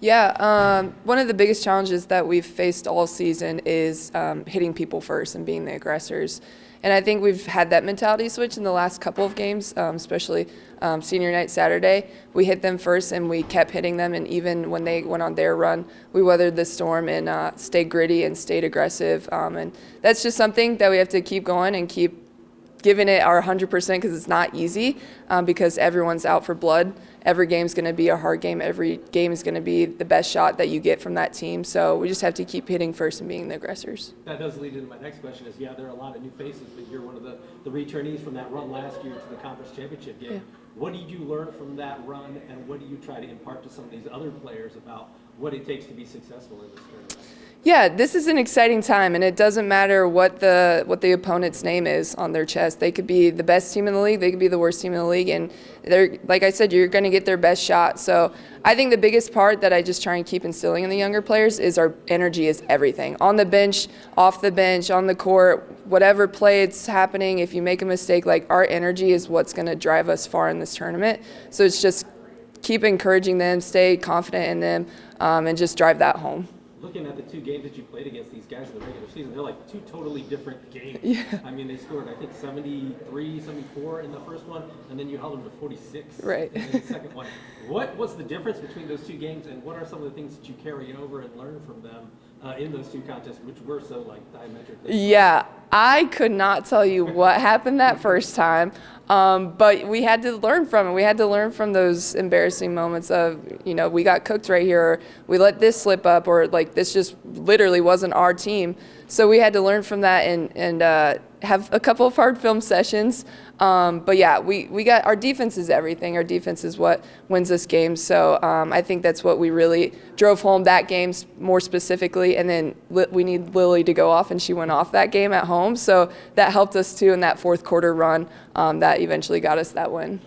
Yeah, one of the biggest challenges that we've faced all season is hitting people first and being the aggressors. And I think we've had that mentality switch in the last couple of games, especially senior night Saturday. We hit them first and we kept hitting them. And even when they went on their run, we weathered the storm and stayed gritty and stayed aggressive. And that's just something that we have to keep going and keep giving it our 100% because it's not easy because everyone's out for blood. Every game's going to be a hard game. Every game is going to be the best shot that you get from that team. So we just have to keep hitting first and being the aggressors. That does lead into my next question is, there are a lot of new faces, but you're one of the returnees from that run last year to the conference championship game. Yeah. What did you learn from that run, and what do you try to impart to some of these other players about what it takes to be successful in this tournament? Yeah, this is an exciting time, and it doesn't matter what the opponent's name is on their chest. They could be the best team in the league, they could be the worst team in the league, and they're, like I said, you're going to get their best shot. So I think the biggest part that I just try and keep instilling in the younger players is our energy is everything. On the bench, off the bench, on the court, whatever play it's happening, if you make a mistake, like our energy is what's going to drive us far in this tournament. So it's just keep encouraging them, stay confident in them, and just drive that home. Looking at the two games that you played against these guys in the regular season, they're like two totally different games. Yeah. I mean, they scored, I think, 73, 74 in the first one, and then you held them to 46 right. in the second one. What's the difference between those two games, and what are some of the things that you carry over and learn from them in those two contests, which were so, diametrically? Yeah, I could not tell you what happened that first time, but we had to learn from it. We had to learn from those embarrassing moments of, we got cooked right here, or we let this slip up, or this just literally wasn't our team. So we had to learn from that and have a couple of hard film sessions. But yeah, we got our defense is everything. Our defense is what wins us games. So I think that's what we really drove home that game more specifically. And then we need Lily to go off, and she went off that game at home. So that helped us too in that fourth quarter run that eventually got us that win.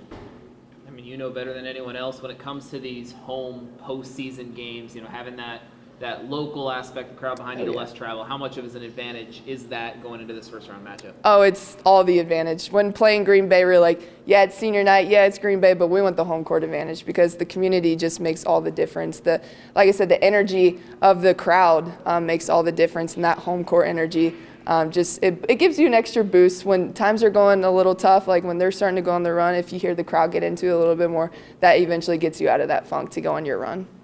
I mean, you know better than anyone else when it comes to these home postseason games, having that local aspect, the crowd behind you, the less travel. How much of an advantage is that going into this first round matchup? Oh, it's all the advantage. When playing Green Bay, we're like, yeah, it's senior night, yeah, it's Green Bay, but we want the home court advantage because the community just makes all the difference. Like I said, the energy of the crowd makes all the difference, and that home court energy it gives you an extra boost when times are going a little tough, like when they're starting to go on the run. If you hear the crowd get into it a little bit more, that eventually gets you out of that funk to go on your run.